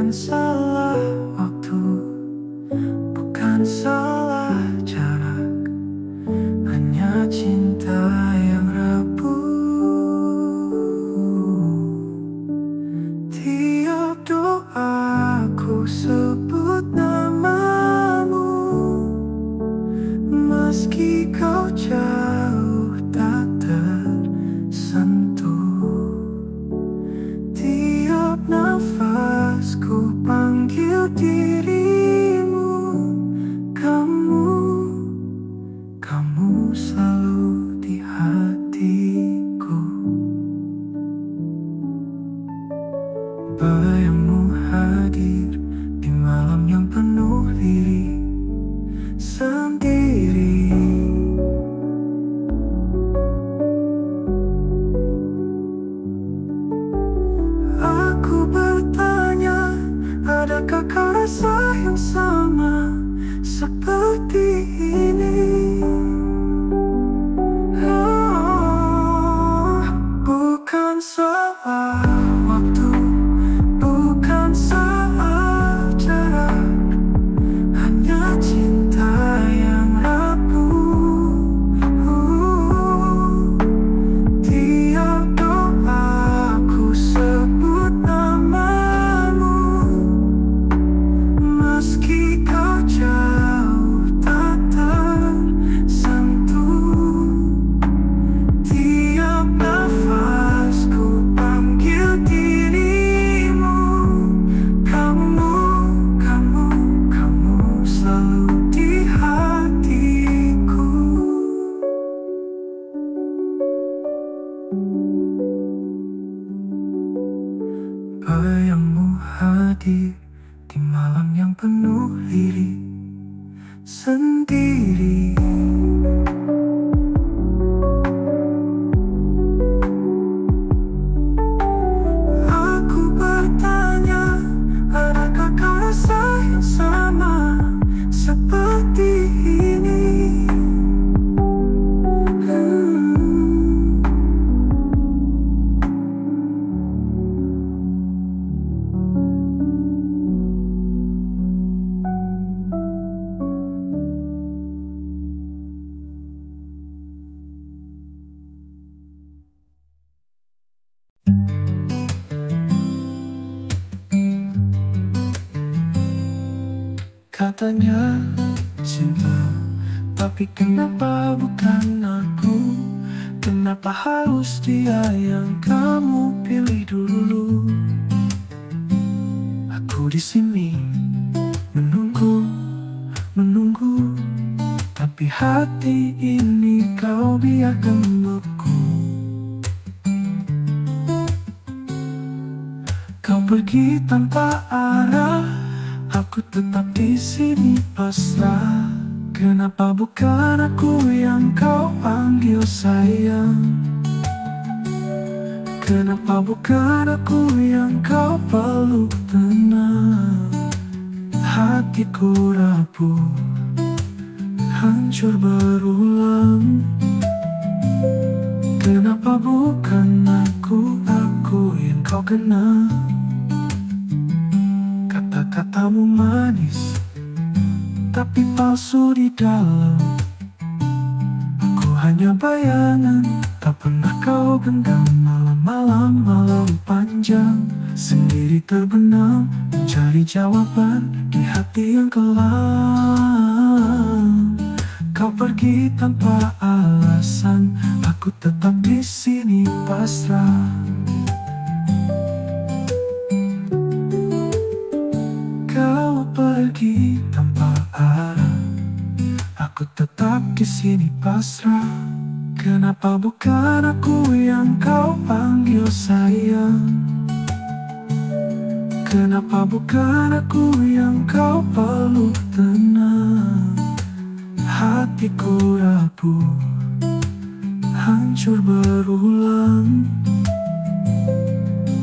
Bukan salah waktu, bukan salah jarak, hanya cinta yang rapuh. Tiap doaku sebut namamu, meski kau jauh tak tersentuh. Tiap nafasku panggil dirimu, kamu, kamu selalu di hatiku. Bayangmu hadir di malam yang penuh diri sendiri. Aku bertanya, adakah kau rasa yang sama seperti ini? Bukan salah waktu, bukan salah jarak, hanya cinta yang rapuh. Tiap doaku sebut namamu, meski kau jauh tak tersentuh. Tiap nafasku panggil dirimu, kamu, kamu, kamu selalu di hatiku. Bayangmu hadir di malam yang penuh diri sendiri. Aku bertanya, adakah kau rasa yang sama seperti ini? Katanya cinta, tapi kenapa bukan aku? Kenapa harus dia yang kamu pilih dulu? Aku di sini menunggu, menunggu, tapi hati ini kau biarkan beku. Kau pergi tanpa arah, aku tetap di sini pasrah. Kenapa bukan aku yang kau panggil sayang? Kenapa bukan aku yang kau peluk tenang? Hatiku rapuh, hancur berulang. Kenapa bukan aku yang kau kenal? Kata-katamu manis, tapi palsu di dalam. Aku hanya bayangan, tak pernah kau genggam. Malam-malam, malam panjang, sendiri terbenam, mencari jawaban di hati yang kelam. Kau pergi tanpa alasan, aku tetap di sini pasrah. Kau pergi tanpa arah, aku tetap di sini pasrah. Kenapa bukan aku yang kau panggil sayang? Kenapa bukan aku yang kau peluk tenang? Hatiku rapuh, hancur berulang.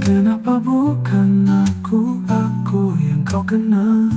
Kenapa bukan aku yang kau kenal?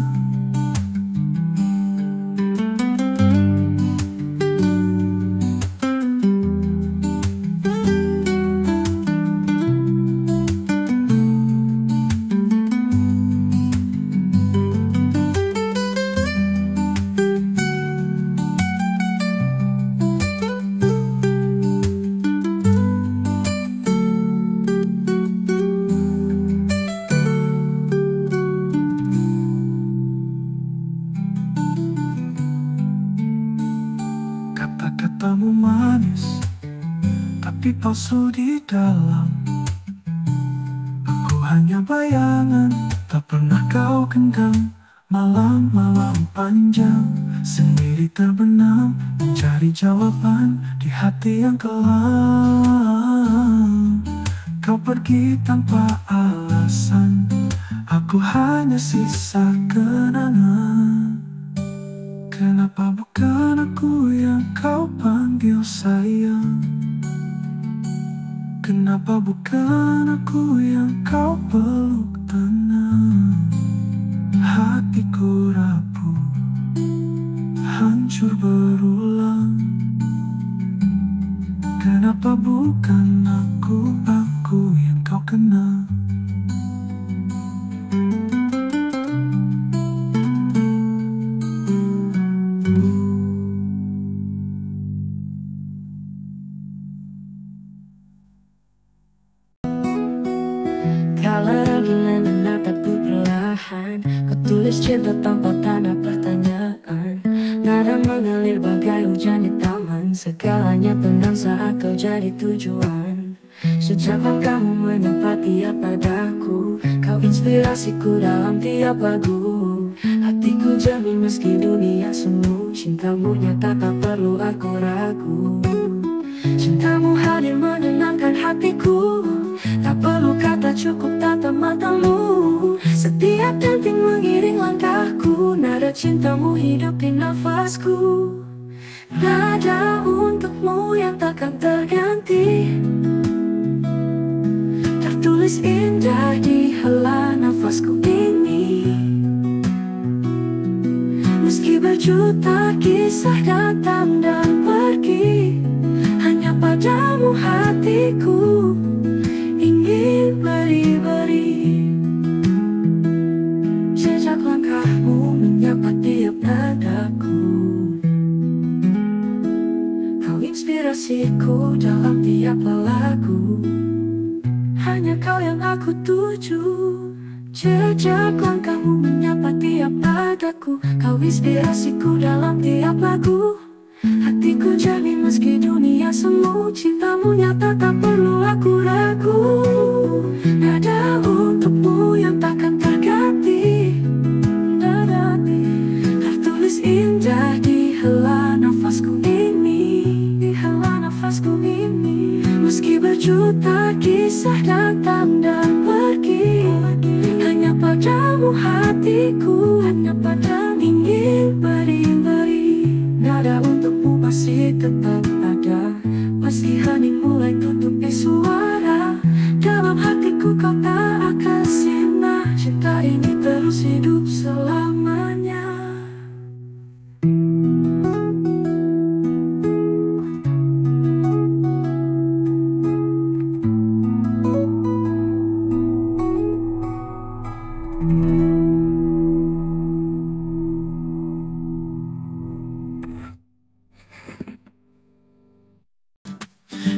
palsu di dalam. Aku hanya bayangan, tak pernah kau genggam. Malam-malam panjang, sendiri terbenam, mencari jawaban di hati yang kelam. Kau pergi tanpa alasan, aku hanya sisa kenangan. Kenapa bukan aku yang kau panggil sayang? Kenapa bukan aku yang kau peluk tenang? Hatiku rapuh, hancur berulang. Kenapa bukan aku yang kau kenal? Kala gila menatapku perlahan, kau tulis cinta tanpa tanda pertanyaan. Nada mengalir bagai hujan di taman, segalanya tenang saat kau jadi tujuan. Sejak kamu menyapa tiap padaku, kau inspirasiku dalam tiap lagu. Hatiku jernih meski dunia semu, cintamu nyata tak perlu aku ragu. Cintamu hadir menenangkan hatiku, tak perlu kata cukup tatap matamu. Setiap detik mengiring langkahku, nada cintamu hidup di nafasku. Nada untukmu yang takkan terganti, tertulis indah di helah nafasku ini. Meski berjuta kisah datang dan pergi, hanya padamu hatiku ingin beri-beri. Jejak langkahmu menyapa tiap nadaku, kau inspirasiku dalam tiap lagu. Hanya kau yang aku tuju. Jejak langkahmu menyapa tiap nadaku, kau inspirasiku dalam tiap lagu. Hatiku jernih meski dunia semu, cintamu nyata tak perlu aku ragu. Nada untukmu yang takkan terganti, tertulis indah di helah nafasku ini, di helah nafasku ini. Meski berjuta kisah datang dan pergi, hanya padamu hatiku, hanya padamu ingin beri-beri. Nada untukmu masih tetap ada, masih hening mulai tutupi suara. Dalam hatiku kau tak akan sirna, cinta ini terus hidup selamanya.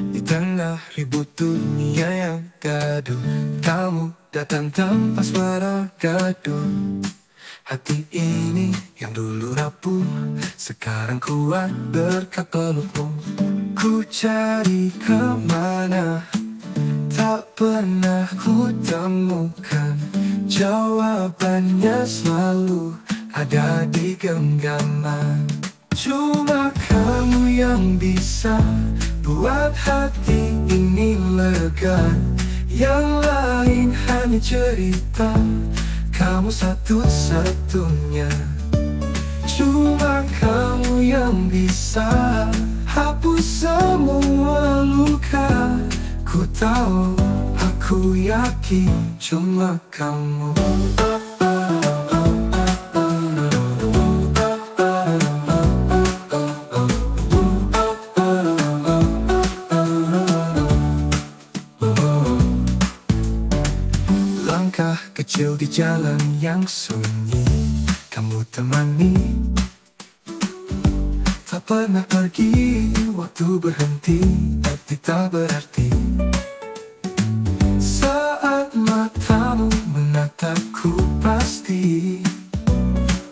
Di tengah ribut dunia yang gaduh, kamu datang tanpa suara gaduh. Hati ini yang dulu rapuh, sekarang kuat berkat pelukmu. Ku cari kemana, tak pernah ku temukan. Jawabannya selalu ada di genggaman. Cuma kamu yang bisa buat hati ini lega. Yang lain hanya cerita, kamu satu-satunya. Cuma kamu yang bisa hapus semua luka. Ku tahu, aku yakin cuma kamu. Langkah kecil di jalan yang sunyi, kamu temani. Tak pernah pergi, waktu berhenti, tapi tak berarti. Saat matamu menatapku pasti,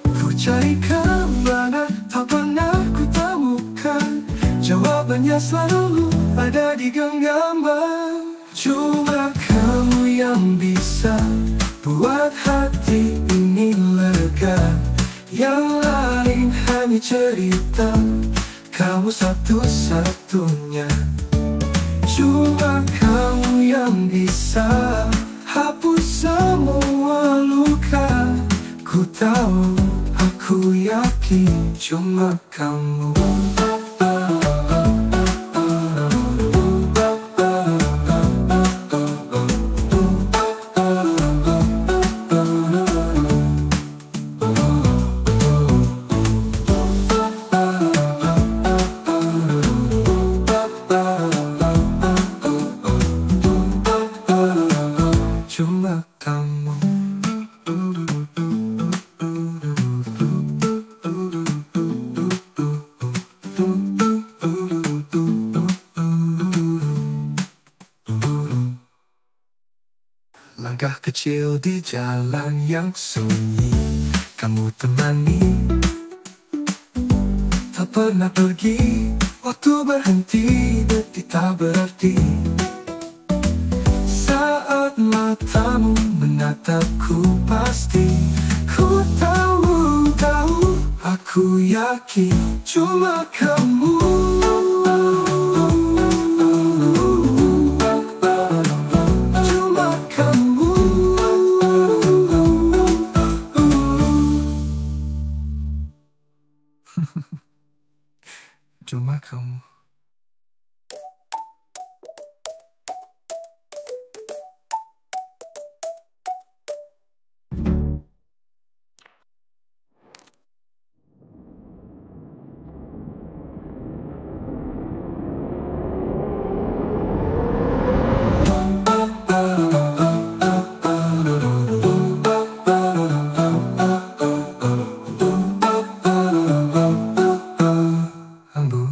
ku cari kemana, tak pernah ku temukan. Jawabannya selalu ada di genggam. Cuma kamu yang bisa buat hati ini lega. Yang lain hanya cerita, kamu satu-satunya. Cuma kamu yang bisa hapus semua luka. Ku tahu, aku yakin cuma kamu. Cuma kamu. Langkah kecil di jalan yang sunyi, kamu temani. Tak pernah pergi, waktu berhenti, detik tak berarti. Saat matamu menatapku pasti, ku tahu, aku yakin cuma kamu. Cuma kamu. Cuma kamu. Ambu.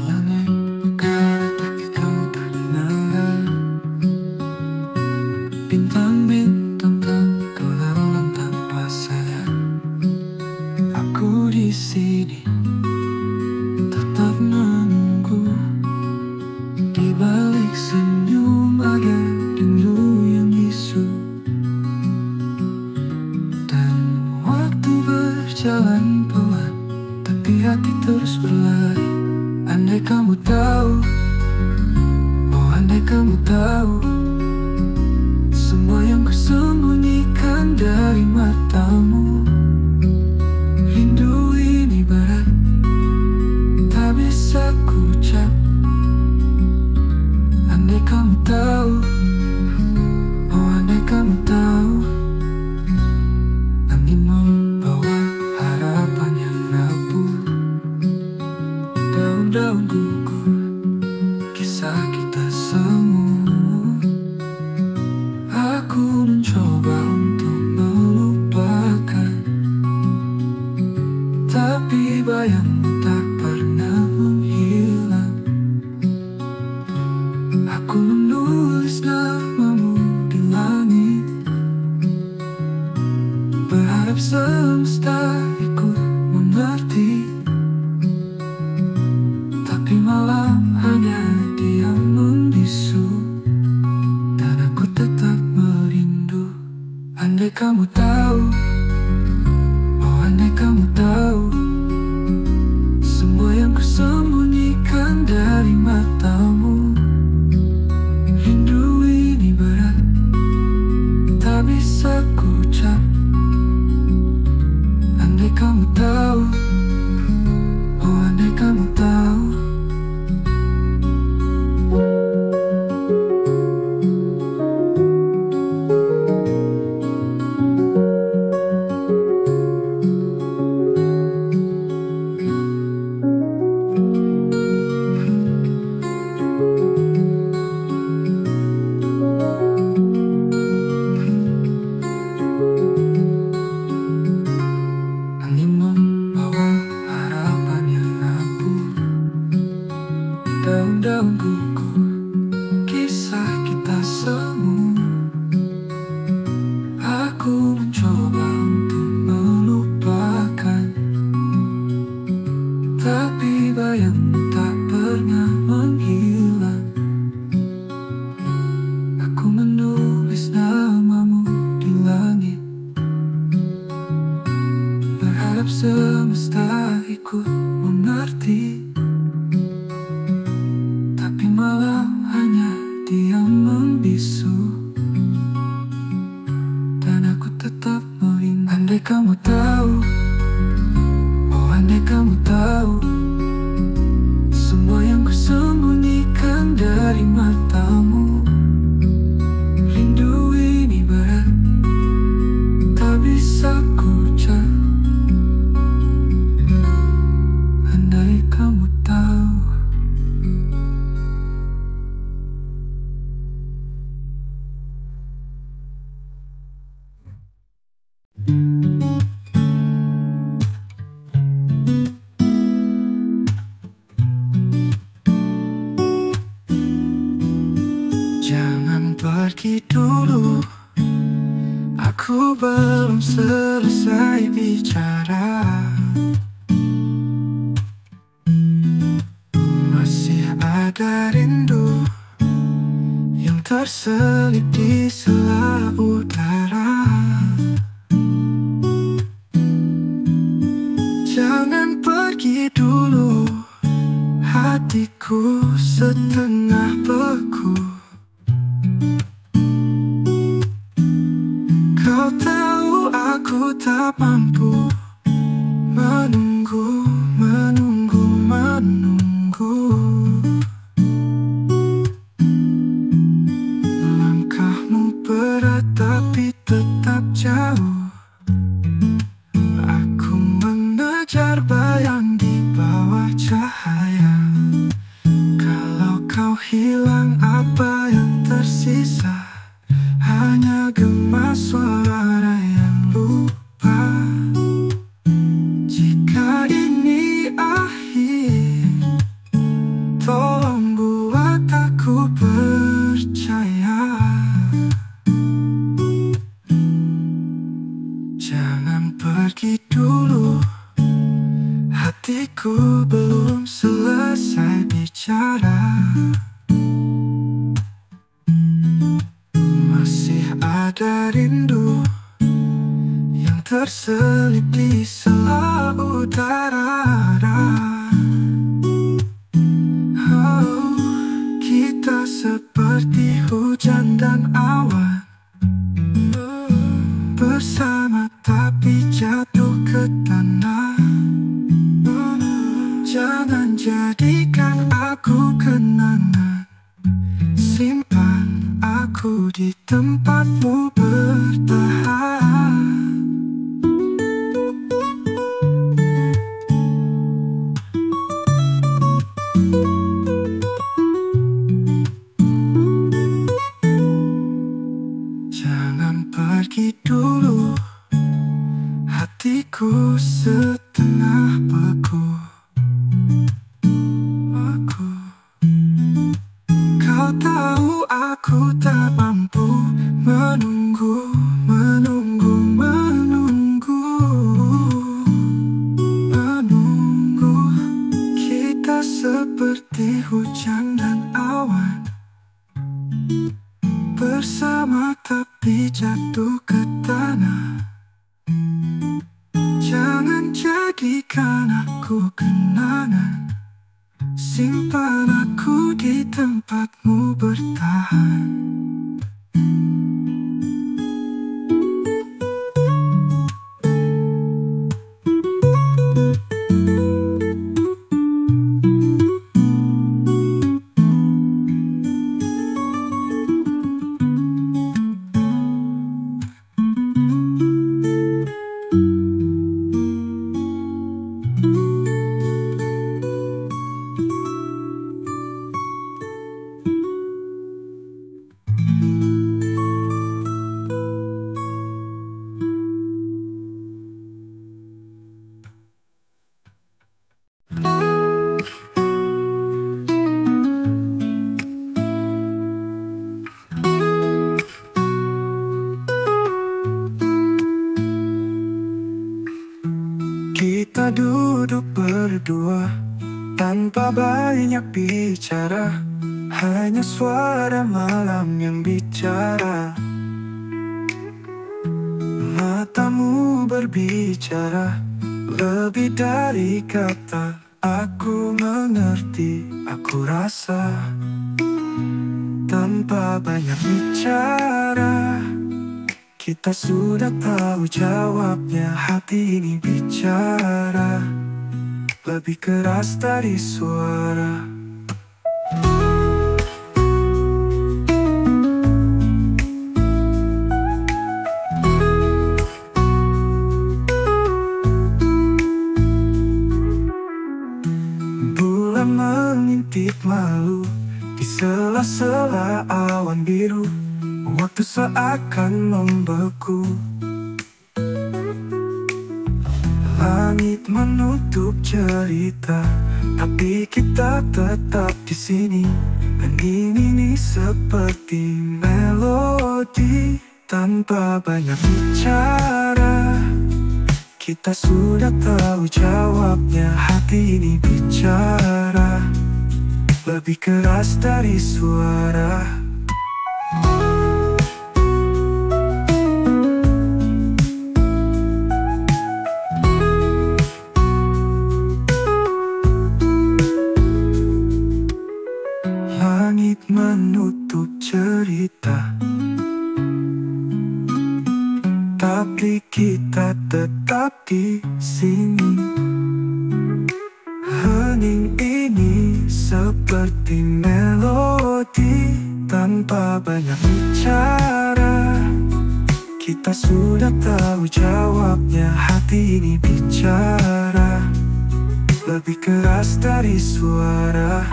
Langit bukan tapi kamu tak dengar. Bintang-bintang tenggelam tanpa sadar. Aku di sini tetap menunggu. Di balik senyum ada rindu yang bisu. Dan waktu berjalan pelan, tapi hati terus berlari. Andai kamu tahu, oh andai kamu tahu, semua yang kusembunyikan dari matamu. Rindu ini berat, tak bisa ku ucap. Andai kamu tahu, oh andai kamu tahu, angin membawa harapan yang rapuh. Daun-daun gugur, kisah kita semua. Aku mencoba untuk melupakan, tapi bayangmu tak pernah menghilang. Berharap semesta ikut mengerti, tapi malah hanya diam membisu. Dan aku tetap melindungi. Andai kamu tahu, oh andai kamu tahu, semua yang kusembunyikan dari matamu. Rindu ini berat, tak bisa ku ucap. Andai kamu tahu. Jangan pergi dulu, aku belum selesai bicara. Masih ada rindu yang terselip di sela udara. Jangan pergi dulu, hatiku setengah beku. Kau tahu aku tak mampu menunggu, menunggu, menunggu. Langkahmu berat tapi tetap jauh. Aku mengejar bayang di bawah cahaya. Kalau kau hilang, apa yang tersisa? Hanya gema suara yang lupa. Jika ini akhir, tolong buat aku percaya. Jangan pergi dulu, hatiku belum selesai bicara. Masih ada rindu yang terselip di sela udara. Oh, kita seperti hujan dan awan, bersama tapi jatuh ke tanah. Jangan jadikan aku kenangan, simpan aku di tempatmu bertahan. Jangan pergi dulu, hatiku setengah beku. Kau tahu aku tak mampu menunggu, menunggu, menunggu, menunggu. Kita seperti hujan dan awan, bersama tapi jatuh ke tanah. Jangan jadikan aku kenangan, simpan aku di tempatmu bertahan. Kita duduk berdua tanpa banyak bicara, hanya suara malam yang bicara. Matamu berbicara, Lebih dari kata, aku mengerti, aku rasa. Tanpa banyak bicara, kita sudah tahu jawabnya. Hati ini bicara lebih keras dari suara. Bulan mengintip malu di sela-sela awan biru. Waktu seakan membeku. Langit menutup cerita, tapi kita tetap di sini. Hening ini seperti melodi tanpa banyak bicara. Kita sudah tahu jawabnya. Hati ini bicara lebih keras dari suara. Langit menutup cerita, tapi kita tetap di sini. Hening ini seperti melodi tanpa banyak bicara. Kita sudah tahu jawabnya. Hati ini bicara lebih keras dari suara.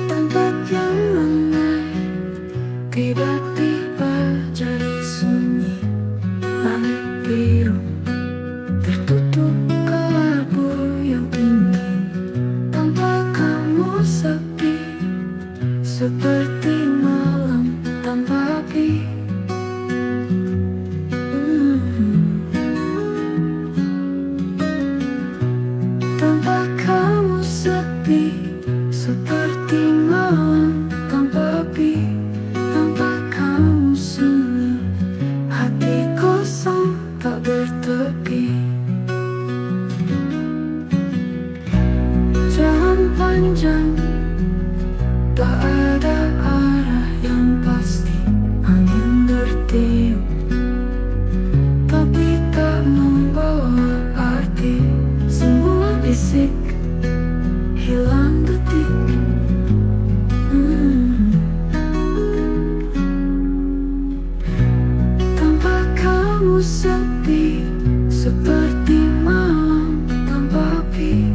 Tempat yang ramai tiba-tiba jadi sunyi. Langit biru tertutup kelabu yang tinggi. Tanpa kamu sepi, seperti malam tanpa api. Tanpa kamu sepi, seperti malam tanpa api. Tanpa kamu sunyi, hati kosong tak bertepi. Jalan panjang, tak ada arah yang pasti. Angin bertiup, tapi tak membawa arti. Semua bisik, hilang detik. Tanpa kamu sepi, seperti malam tanpa api.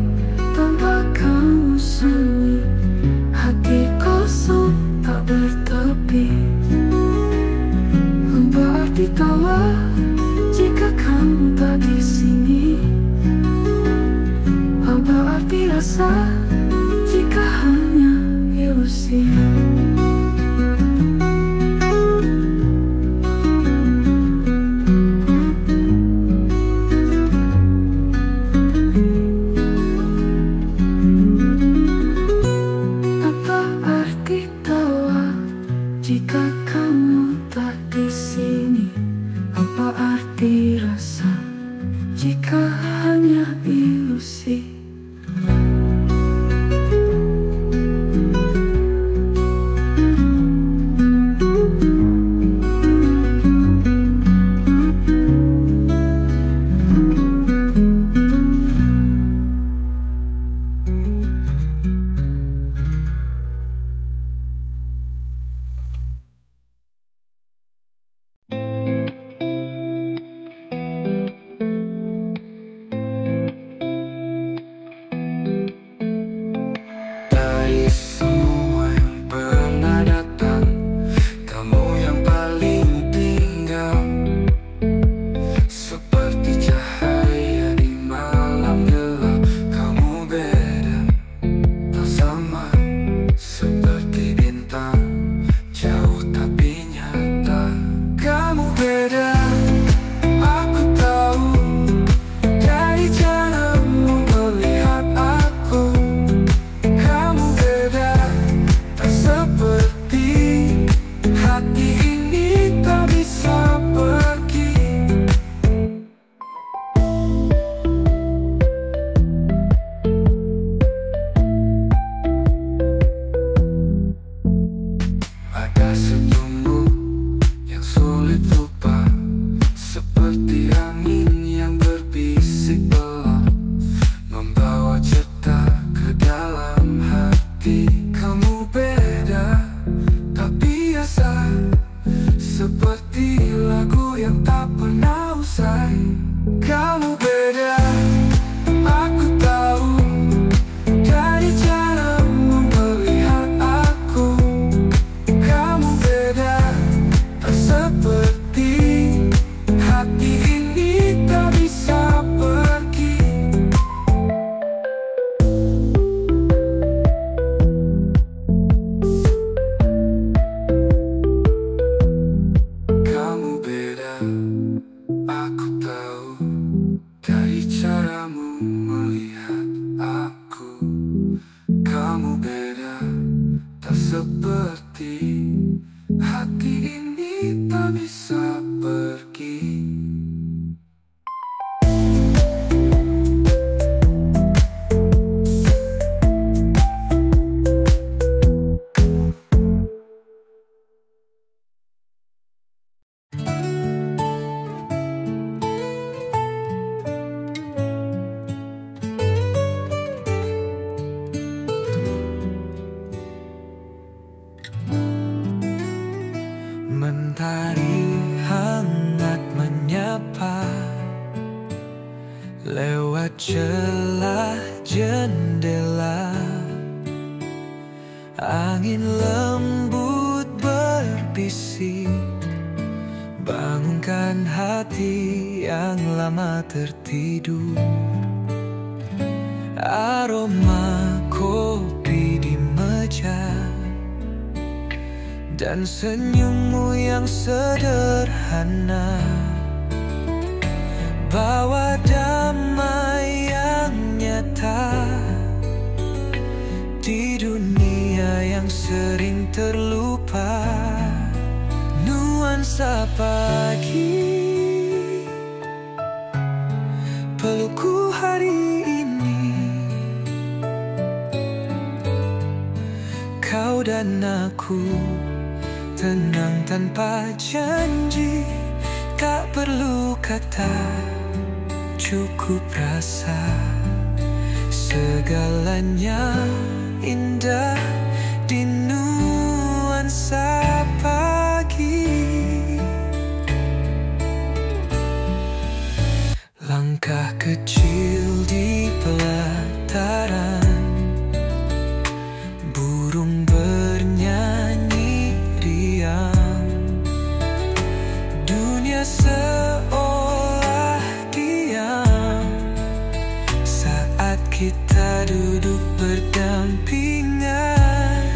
Tanpa kamu sunyi, hati kosong tak bertepi. Apa arti tawa jika kamu tak di sini? Apa arti rasa jika hanya ilusi? Apa arti tawa jika kamu tak di sini? Apa arti rasa jika hanya ilusi? lewat celah jendela. Angin lembut berbisik, bangunkan hati yang lama tertidur. Aroma kopi di meja dan senyummu yang sederhana bawa damai yang nyata di dunia yang sering terlupa. Nuansa pagi, pelukku hari ini. Kau dan aku tenang tanpa janji, tak perlu kata, cukup rasa. Segalanya indah di nuansa pagi. Langkah kecil di pelataran, burung bernyanyi riang. Dunia seolah diam saat kita duduk berdampingan.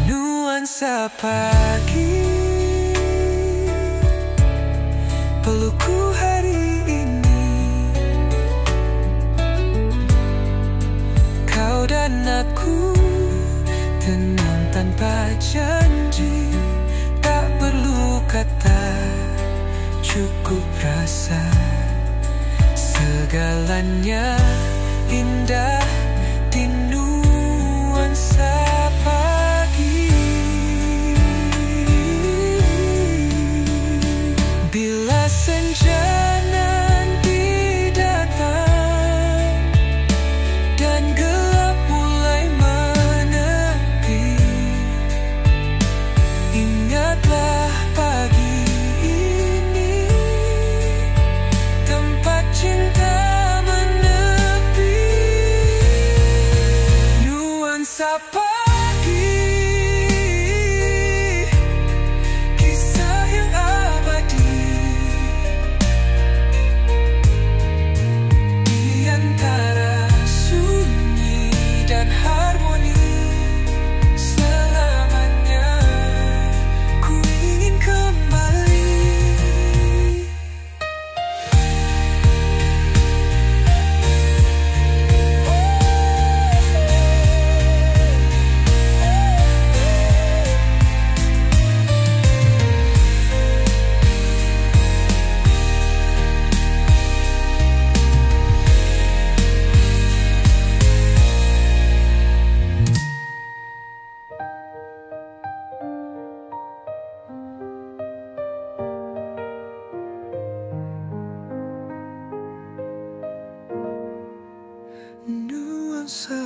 Nuansa pagi, pelukku hari ini. Kau dan aku tenang tanpa janji, tak perlu kata, cukup rasa. Segalanya indah di nuansa pagi. Bila senja nanti datang dan gelap mulai menepi, ingatlah pagi ini, tempat cinta menepi. Nuansa pagi, kisah yang abadi di antara sunyi dan harmoni. Selamanya ku ingin kembali. Nuansa